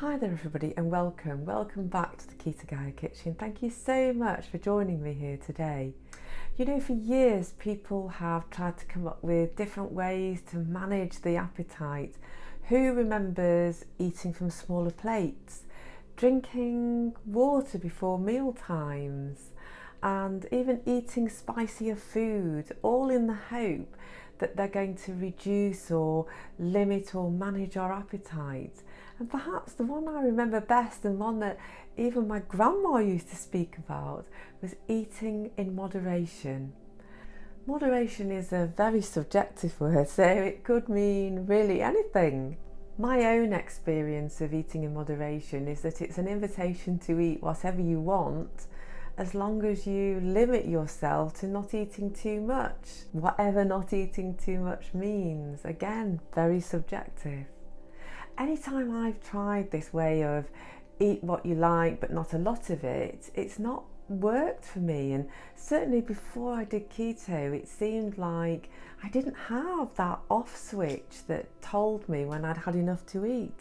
Hi there everybody and welcome back to the Keto Gaia Kitchen. Thank you so much for joining me here today. You know, for years people have tried to come up with different ways to manage the appetite. Who remembers eating from smaller plates, drinking water before meal times, and even eating spicier food, all in the hope that they're going to reduce or limit or manage our appetite. And perhaps the one I remember best, and one that even my grandma used to speak about, was eating in moderation. Moderation is a very subjective word, so it could mean really anything. My own experience of eating in moderation is that it's an invitation to eat whatever you want, as long as you limit yourself to not eating too much, whatever not eating too much means. Again, very subjective. Anytime I've tried this way of eat what you like but not a lot of it, it's not worked for me. And certainly before I did keto, it seemed like I didn't have that off switch that told me when I'd had enough to eat.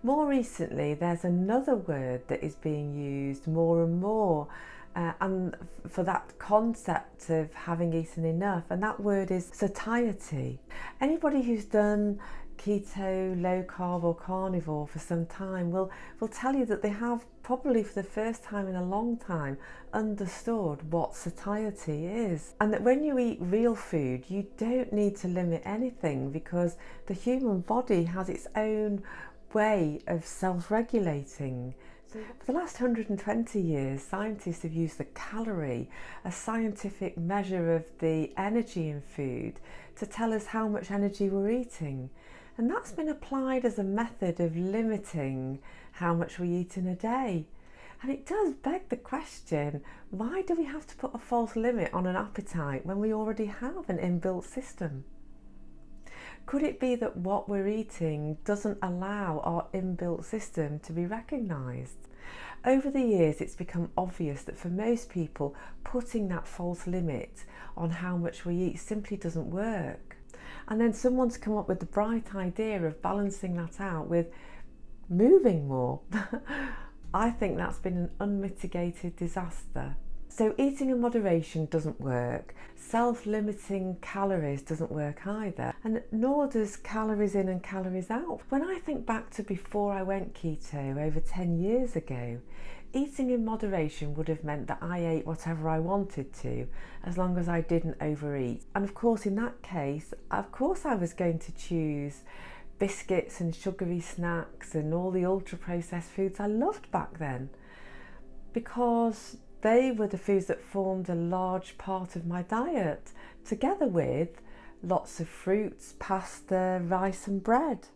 More recently, there's another word that is being used more and more, and for that concept of having eaten enough, and that word is satiety. Anybody who's done keto, low carb or carnivore for some time will tell you that they have, probably for the first time in a long time, understood what satiety is, and that when you eat real food you don't need to limit anything, because the human body has its own way of self-regulating. So for the last 120 years, scientists have used the calorie, a scientific measure of the energy in food, to tell us how much energy we're eating. And that's been applied as a method of limiting how much we eat in a day. And it does beg the question, why do we have to put a false limit on an appetite when we already have an inbuilt system? Could it be that what we're eating doesn't allow our inbuilt system to be recognised? Over the years, it's become obvious that for most people, putting that false limit on how much we eat simply doesn't work. And then someone's come up with the bright idea of balancing that out with moving more. I think that's been an unmitigated disaster. So eating in moderation doesn't work. Self-limiting calories doesn't work either, and nor does calories in and calories out. When I think back to before I went keto over 10 years ago, eating in moderation would have meant that I ate whatever I wanted to, as long as I didn't overeat. And of course, in that case, I was going to choose biscuits and sugary snacks and all the ultra-processed foods I loved back then, because they were the foods that formed a large part of my diet, together with lots of fruits, pasta, rice and bread.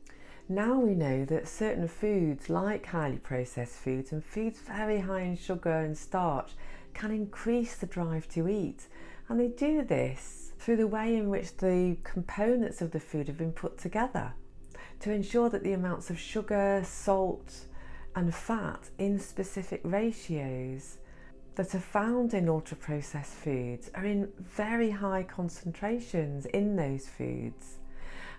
Now we know that certain foods, like highly processed foods and foods very high in sugar and starch, can increase the drive to eat. And they do this through the way in which the components of the food have been put together, to ensure that the amounts of sugar, salt and fat in specific ratios that are found in ultra-processed foods are in very high concentrations in those foods,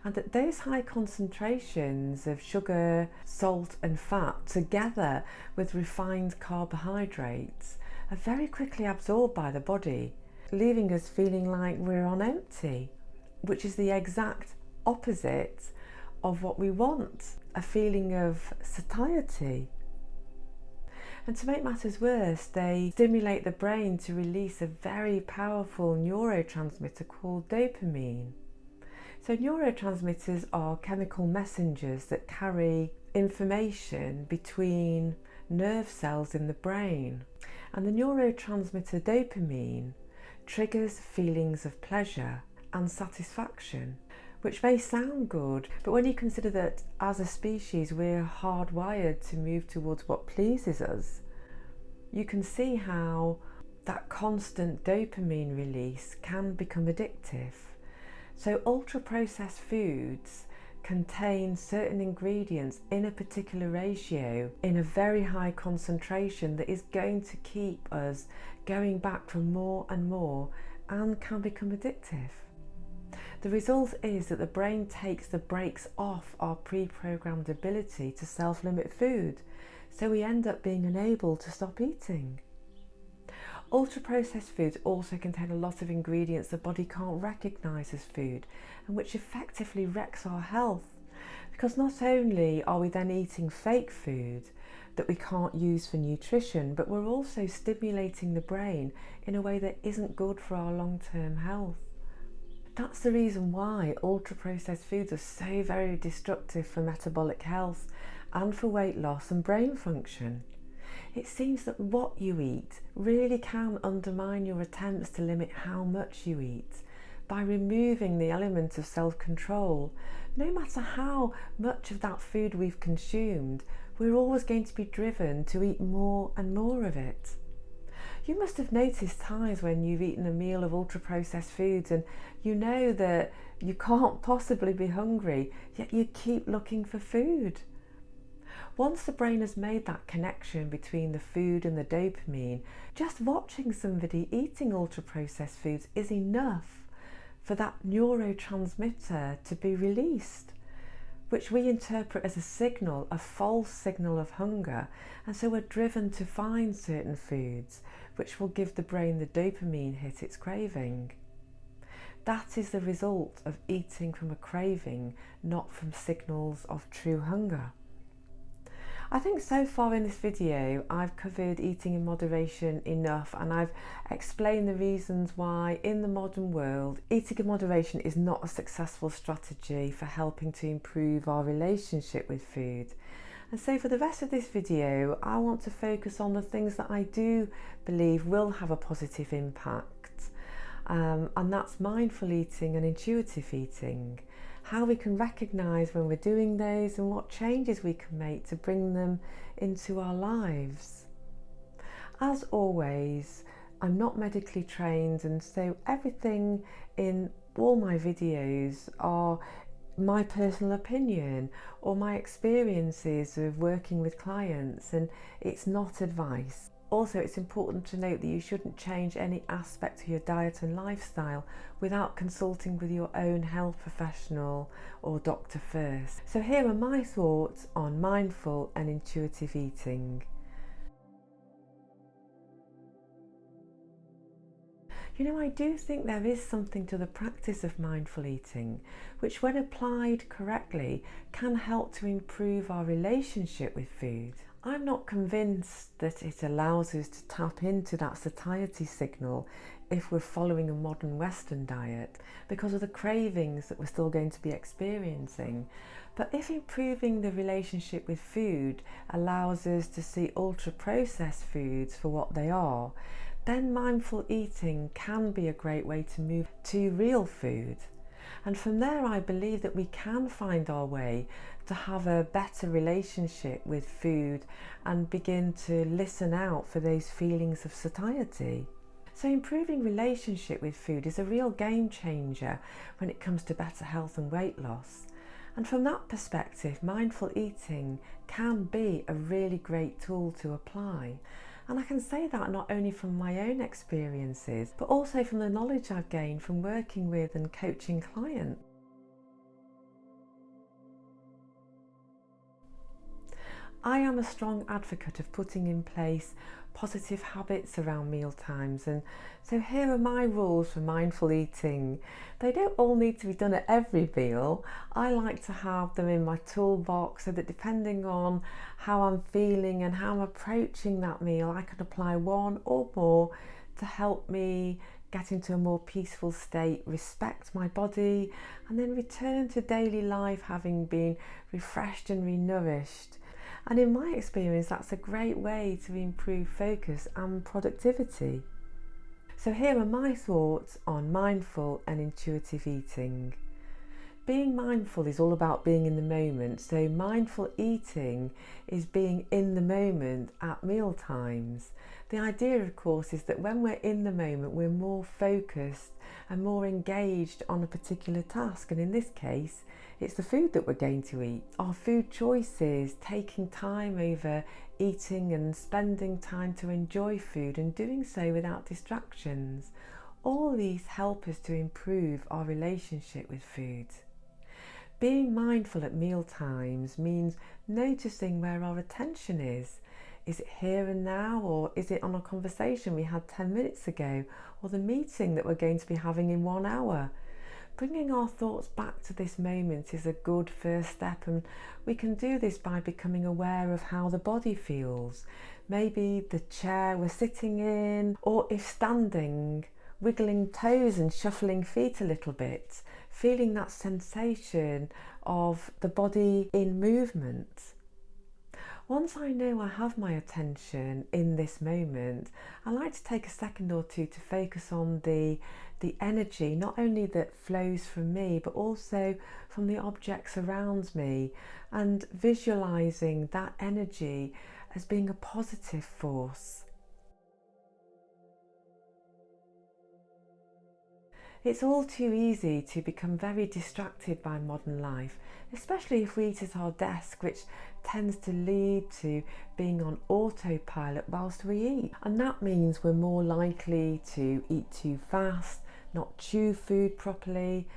and that those high concentrations of sugar, salt and fat, together with refined carbohydrates, are very quickly absorbed by the body, leaving us feeling like we're on empty, which is the exact opposite of what we want, a feeling of satiety. And to make matters worse, they stimulate the brain to release a very powerful neurotransmitter called dopamine. So neurotransmitters are chemical messengers that carry information between nerve cells in the brain. And the neurotransmitter dopamine triggers feelings of pleasure and satisfaction, which may sound good, but when you consider that as a species we're hardwired to move towards what pleases us, you can see how that constant dopamine release can become addictive. So ultra-processed foods contain certain ingredients in a particular ratio in a very high concentration that is going to keep us going back for more and more, and can become addictive. The result is that the brain takes the brakes off our pre-programmed ability to self-limit food, so we end up being unable to stop eating. Ultra-processed foods also contain a lot of ingredients the body can't recognise as food, and which effectively wrecks our health, because not only are we then eating fake food that we can't use for nutrition, but we're also stimulating the brain in a way that isn't good for our long-term health. That's the reason why ultra-processed foods are so very destructive for metabolic health and for weight loss and brain function. It seems that what you eat really can undermine your attempts to limit how much you eat by removing the element of self-control. No matter how much of that food we've consumed, we're always going to be driven to eat more and more of it. You must have noticed times when you've eaten a meal of ultra-processed foods and you know that you can't possibly be hungry, yet you keep looking for food. Once the brain has made that connection between the food and the dopamine, just watching somebody eating ultra-processed foods is enough for that neurotransmitter to be released, which we interpret as a signal, a false signal of hunger, and so we're driven to find certain foods which will give the brain the dopamine hit it's craving. That is the result of eating from a craving, not from signals of true hunger. I think so far in this video I've covered eating in moderation enough, and I've explained the reasons why in the modern world eating in moderation is not a successful strategy for helping to improve our relationship with food. And so for the rest of this video I want to focus on the things that I do believe will have a positive impact, and that's mindful eating and intuitive eating. How we can recognise when we're doing those and what changes we can make to bring them into our lives. As always, I'm not medically trained, and so everything in all my videos are my personal opinion or my experiences of working with clients, and it's not advice. Also, it's important to note that you shouldn't change any aspect of your diet and lifestyle without consulting with your own health professional or doctor first. So here are my thoughts on mindful and intuitive eating. You know, I do think there is something to the practice of mindful eating, which when applied correctly can help to improve our relationship with food. I'm not convinced that it allows us to tap into that satiety signal if we're following a modern Western diet, because of the cravings that we're still going to be experiencing. But if improving the relationship with food allows us to see ultra-processed foods for what they are, then mindful eating can be a great way to move to real food. And from there I believe that we can find our way to have a better relationship with food and begin to listen out for those feelings of satiety. So improving relationship with food is a real game changer when it comes to better health and weight loss. And from that perspective, mindful eating can be a really great tool to apply. And I can say that not only from my own experiences, but also from the knowledge I've gained from working with and coaching clients. I am a strong advocate of putting in place positive habits around meal times, and so here are my rules for mindful eating. They don't all need to be done at every meal. I like to have them in my toolbox so that depending on how I'm feeling and how I'm approaching that meal, I can apply one or more to help me get into a more peaceful state, respect my body, and then return to daily life having been refreshed and renourished. And in my experience, that's a great way to improve focus and productivity. So here are my thoughts on mindful and intuitive eating. Being mindful is all about being in the moment. So mindful eating is being in the moment at meal times. The idea, of course, is that when we're in the moment, we're more focused and more engaged on a particular task. And in this case, it's the food that we're going to eat. Our food choices, taking time over eating and spending time to enjoy food and doing so without distractions. All these help us to improve our relationship with food. Being mindful at meal times means noticing where our attention is. Is it here and now, or is it on a conversation we had 10 minutes ago, or the meeting that we're going to be having in 1 hour? Bringing our thoughts back to this moment is a good first step, and we can do this by becoming aware of how the body feels. Maybe the chair we're sitting in, or if standing, wiggling toes and shuffling feet a little bit, feeling that sensation of the body in movement. Once I know I have my attention in this moment, I like to take a second or two to focus on the energy, not only that flows from me, but also from the objects around me, and visualizing that energy as being a positive force. It's all too easy to become very distracted by modern life, especially if we eat at our desk, which tends to lead to being on autopilot whilst we eat. And that means we're more likely to eat too fast, not chew food properly,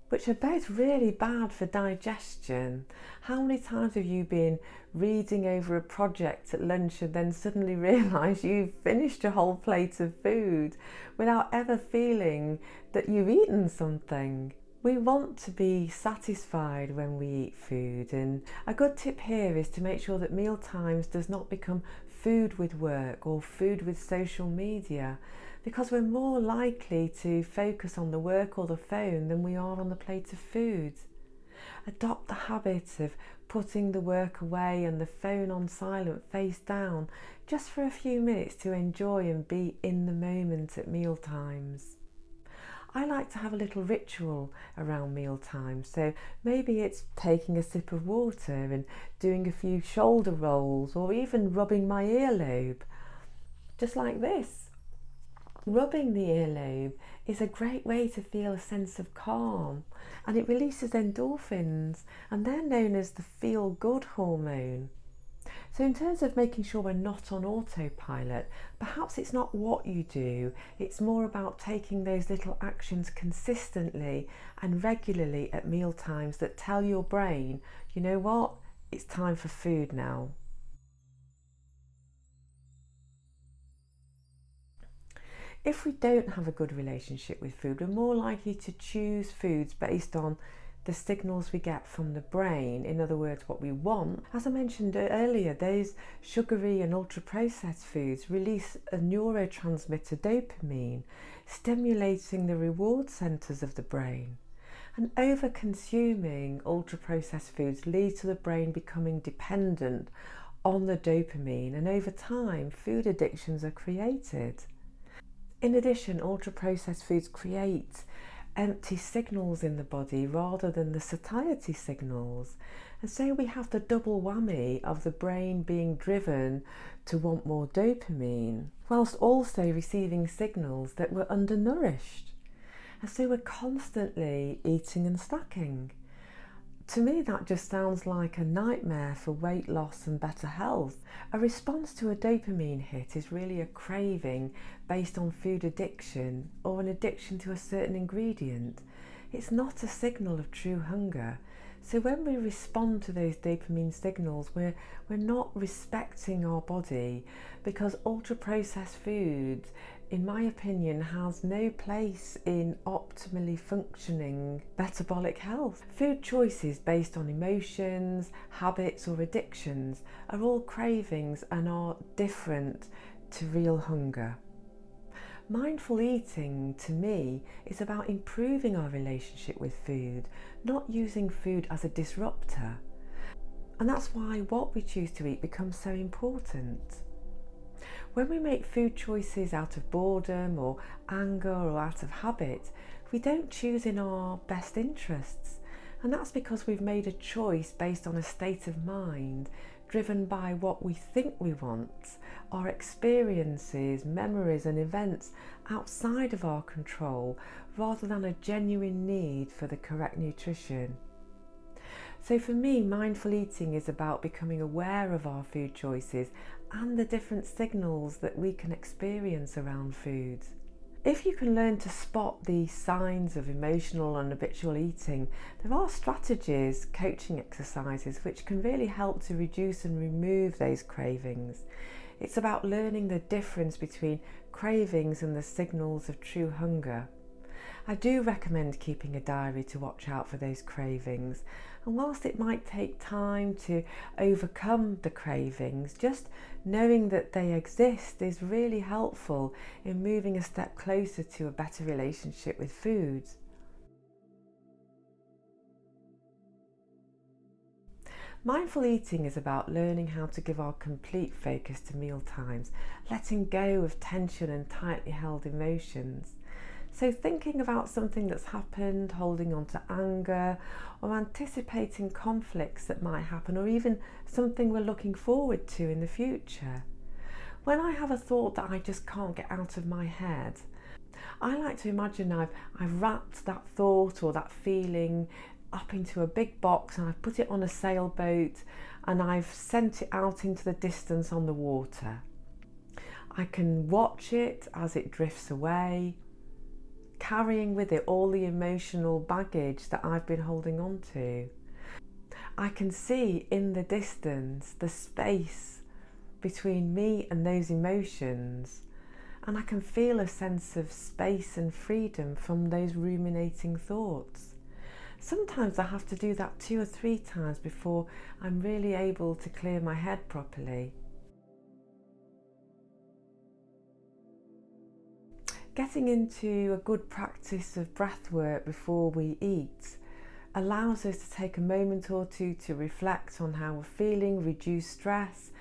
which are both really bad for digestion. How many times have you been reading over a project at lunch and then suddenly realise you've finished a whole plate of food without ever feeling that you've eaten something? We want to be satisfied when we eat food, and a good tip here is to make sure that meal times does not become food with work or food with social media, because we're more likely to focus on the work or the phone than we are on the plate of food. Adopt the habit of putting the work away and the phone on silent face down just for a few minutes to enjoy and be in the moment at meal times. I like to have a little ritual around meal time, so maybe it's taking a sip of water and doing a few shoulder rolls, or even rubbing my earlobe, just like this. Rubbing the earlobe is a great way to feel a sense of calm, and it releases endorphins, and they're known as the feel-good hormone. So in terms of making sure we're not on autopilot, perhaps it's not what you do, it's more about taking those little actions consistently and regularly at meal times that tell your brain, you know what, it's time for food now. If we don't have a good relationship with food, we're more likely to choose foods based on the signals we get from the brain, in other words, what we want. As I mentioned earlier, those sugary and ultra-processed foods release a neurotransmitter dopamine, stimulating the reward centres of the brain. And over-consuming ultra-processed foods leads to the brain becoming dependent on the dopamine, and over time, food addictions are created. In addition, ultra-processed foods create empty signals in the body rather than the satiety signals, and so we have the double whammy of the brain being driven to want more dopamine whilst also receiving signals that we're undernourished, and so we're constantly eating and snacking. To me, that just sounds like a nightmare for weight loss and better health. A response to a dopamine hit is really a craving based on food addiction or an addiction to a certain ingredient. It's not a signal of true hunger. So when we respond to those dopamine signals, we're not respecting our body, because ultra-processed foods, in my opinion, has no place in optimally functioning metabolic health. Food choices based on emotions, habits or addictions are all cravings and are different to real hunger. Mindful eating, to me, is about improving our relationship with food, not using food as a disruptor. And that's why what we choose to eat becomes so important. When we make food choices out of boredom or anger or out of habit, we don't choose in our best interests. And that's because we've made a choice based on a state of mind driven by what we think we want, our experiences, memories and events outside of our control, rather than a genuine need for the correct nutrition. So for me, mindful eating is about becoming aware of our food choices and the different signals that we can experience around food. If you can learn to spot the signs of emotional and habitual eating, there are strategies, coaching exercises, which can really help to reduce and remove those cravings. It's about learning the difference between cravings and the signals of true hunger. I do recommend keeping a diary to watch out for those cravings, and whilst it might take time to overcome the cravings, just knowing that they exist is really helpful in moving a step closer to a better relationship with food. Mindful eating is about learning how to give our complete focus to meal times, letting go of tension and tightly held emotions. So thinking about something that's happened, holding on to anger, or anticipating conflicts that might happen, or even something we're looking forward to in the future. When I have a thought that I just can't get out of my head, I like to imagine I've wrapped that thought or that feeling up into a big box, and I've put it on a sailboat and I've sent it out into the distance on the water. I can watch it as it drifts away, carrying with it all the emotional baggage that I've been holding on to. I can see in the distance the space between me and those emotions, and I can feel a sense of space and freedom from those ruminating thoughts. Sometimes I have to do that 2 or 3 times before I'm really able to clear my head properly. Getting into a good practice of breath work before we eat allows us to take a moment or two to reflect on how we're feeling, reduce stress,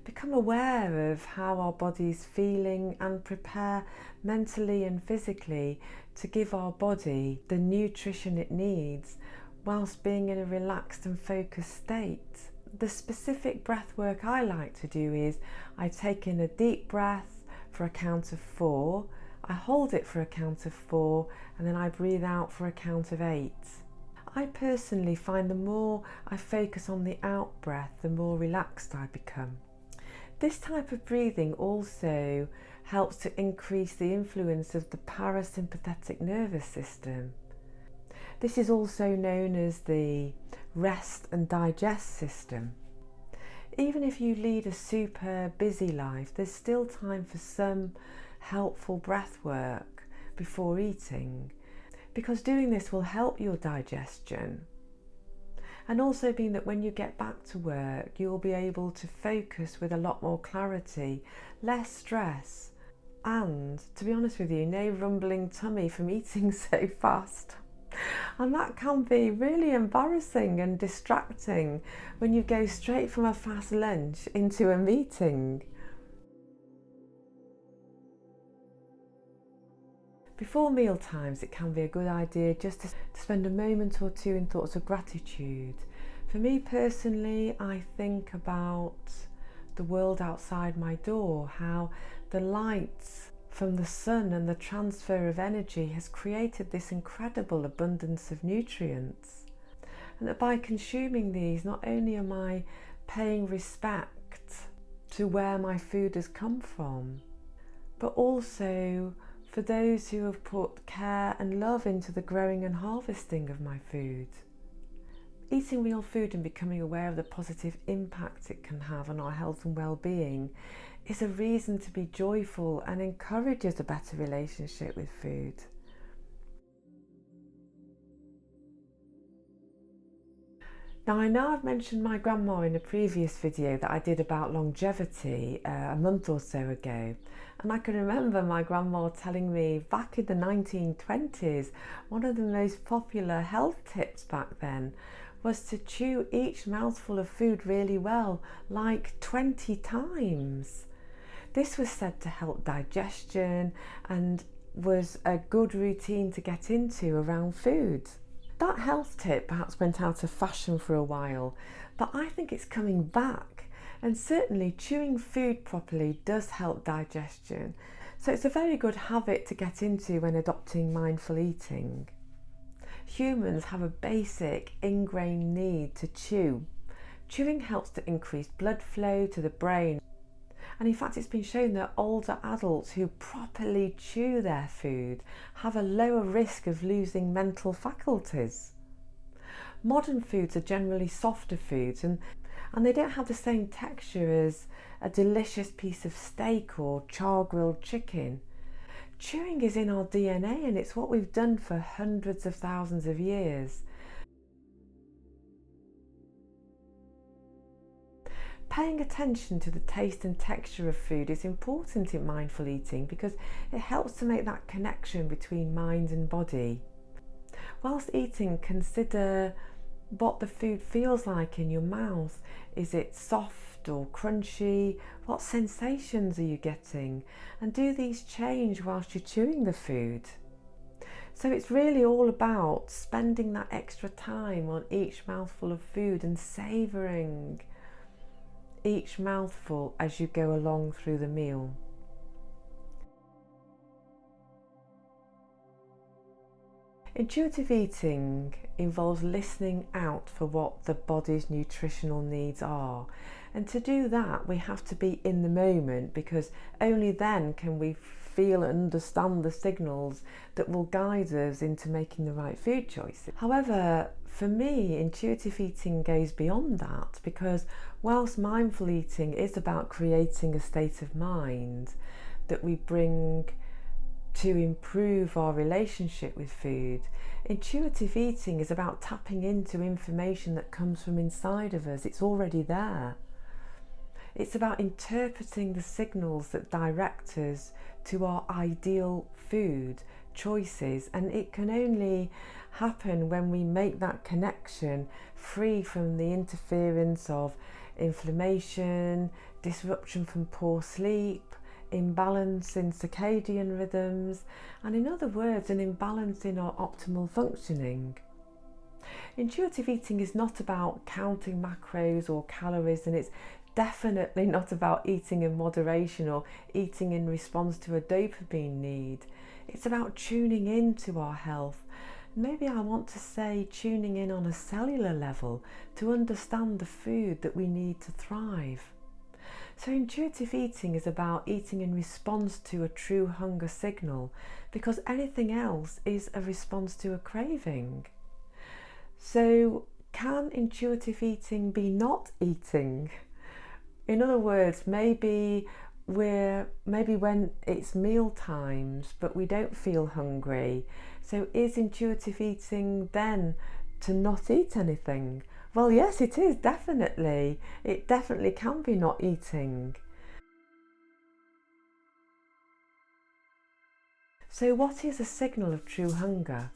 become aware of how our body's feeling, and prepare mentally and physically to give our body the nutrition it needs whilst being in a relaxed and focused state. The specific breath work I like to do is I take in a deep breath for a count of 4, I hold it for a count of 4, and then I breathe out for a count of 8. I personally find the more I focus on the out breath, the more relaxed I become. This type of breathing also helps to increase the influence of the parasympathetic nervous system. This is also known as the rest and digest system. Even if you lead a super busy life, there's still time for some helpful breath work before eating, because doing this will help your digestion, and also mean that when you get back to work you'll be able to focus with a lot more clarity, less stress, and to be honest with you, no rumbling tummy from eating so fast. And that can be really embarrassing and distracting when you go straight from a fast lunch into a meeting. Before meal times, it can be a good idea just to spend a moment or two in thoughts of gratitude. For me personally, I think about the world outside my door, how the lights from the sun and the transfer of energy has created this incredible abundance of nutrients. And that by consuming these, not only am I paying respect to where my food has come from, but also for those who have put care and love into the growing and harvesting of my food. Eating real food and becoming aware of the positive impact it can have on our health and well-being is a reason to be joyful and encourages a better relationship with food. Now, I know I've mentioned my grandma in a previous video that I did about longevity a month or so ago, and I can remember my grandma telling me back in the 1920s, one of the most popular health tips back then was to chew each mouthful of food really well, like 20 times. This was said to help digestion and was a good routine to get into around food. That health tip perhaps went out of fashion for a while, but I think it's coming back, and certainly chewing food properly does help digestion. So it's a very good habit to get into when adopting mindful eating. Humans have a basic ingrained need to chew. Chewing helps to increase blood flow to the brain, And in fact, it's been shown that older adults who properly chew their food have a lower risk of losing mental faculties. Modern foods are generally softer foods, and they don't have the same texture as a delicious piece of steak or char-grilled chicken. Chewing is in our DNA, and it's what we've done for hundreds of thousands of years. Paying attention to the taste and texture of food is important in mindful eating because it helps to make that connection between mind and body. Whilst eating, consider what the food feels like in your mouth. Is it soft or crunchy? What sensations are you getting? And do these change whilst you're chewing the food? So it's really all about spending that extra time on each mouthful of food and savouring each mouthful as you go along through the meal. Intuitive eating involves listening out for what the body's nutritional needs are. And to do that, we have to be in the moment, because only then can we feel and understand the signals that will guide us into making the right food choices. However, for me, intuitive eating goes beyond that, because whilst mindful eating is about creating a state of mind that we bring to improve our relationship with food, intuitive eating is about tapping into information that comes from inside of us. It's already there. It's about interpreting the signals that direct us to our ideal food choices, and it can only happen when we make that connection free from the interference of inflammation, disruption from poor sleep, imbalance in circadian rhythms, and in other words, an imbalance in our optimal functioning. Intuitive eating is not about counting macros or calories, and it's definitely not about eating in moderation or eating in response to a dopamine need. It's about tuning into our health. Maybe I want to say tuning in on a cellular level to understand the food that we need to thrive. So intuitive eating is about eating in response to a true hunger signal, because anything else is a response to a craving. So can intuitive eating be not eating? In other words, maybe when it's meal times but we don't feel hungry. So is intuitive eating then to not eat anything? Well, yes, it is, definitely. It definitely can be not eating. So what is a signal of true hunger?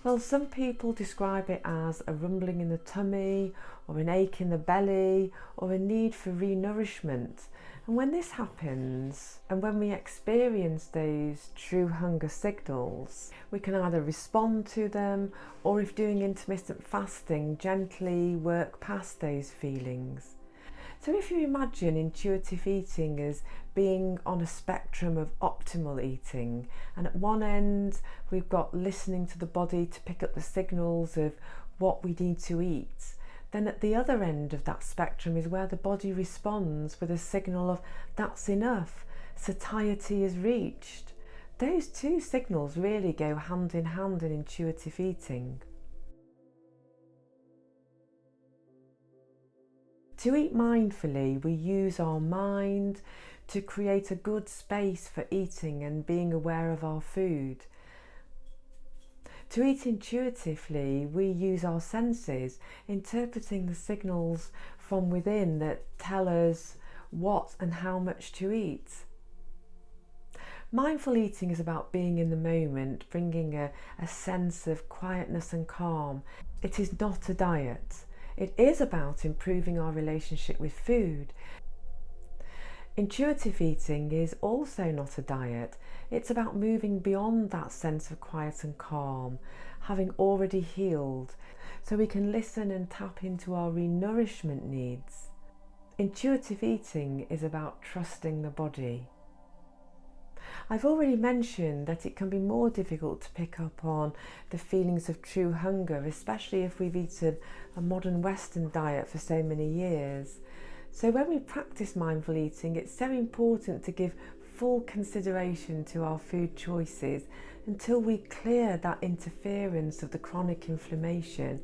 Well, some people describe it as a rumbling in the tummy, or an ache in the belly, or a need for re-nourishment. And when this happens, and when we experience those true hunger signals, we can either respond to them, or if doing intermittent fasting, gently work past those feelings. So if you imagine intuitive eating as being on a spectrum of optimal eating, and at one end we've got listening to the body to pick up the signals of what we need to eat, then at the other end of that spectrum is where the body responds with a signal of that's enough, satiety is reached. Those two signals really go hand in hand in intuitive eating. To eat mindfully, we use our mind to create a good space for eating and being aware of our food. To eat intuitively, we use our senses, interpreting the signals from within that tell us what and how much to eat. Mindful eating is about being in the moment, bringing a sense of quietness and calm. It is not a diet. It is about improving our relationship with food. Intuitive eating is also not a diet. It's about moving beyond that sense of quiet and calm, having already healed, so we can listen and tap into our re-nourishment needs. Intuitive eating is about trusting the body. I've already mentioned that it can be more difficult to pick up on the feelings of true hunger, especially if we've eaten a modern Western diet for so many years. So when we practice mindful eating, it's so important to give full consideration to our food choices until we clear that interference of the chronic inflammation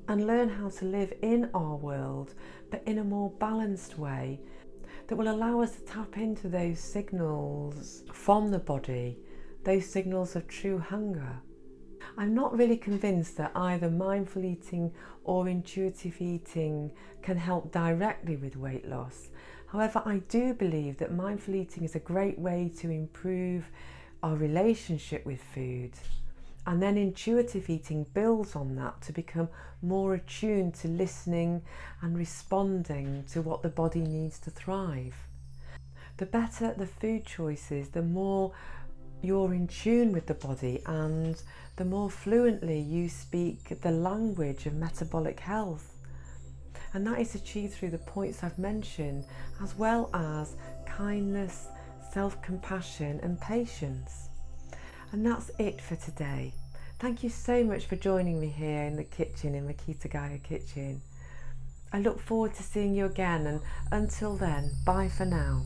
and learn how to live in our world, but in a more balanced way that will allow us to tap into those signals from the body, those signals of true hunger. I'm not really convinced that either mindful eating or intuitive eating can help directly with weight loss. However, I do believe that mindful eating is a great way to improve our relationship with food. And then intuitive eating builds on that to become more attuned to listening and responding to what the body needs to thrive. The better the food choices, the more you're in tune with the body and the more fluently you speak the language of metabolic health. And that is achieved through the points I've mentioned, as well as kindness, self-compassion and patience. And that's it for today. Thank you so much for joining me here in the kitchen, in Makita Gaia Kitchen. I look forward to seeing you again, and until then, bye for now.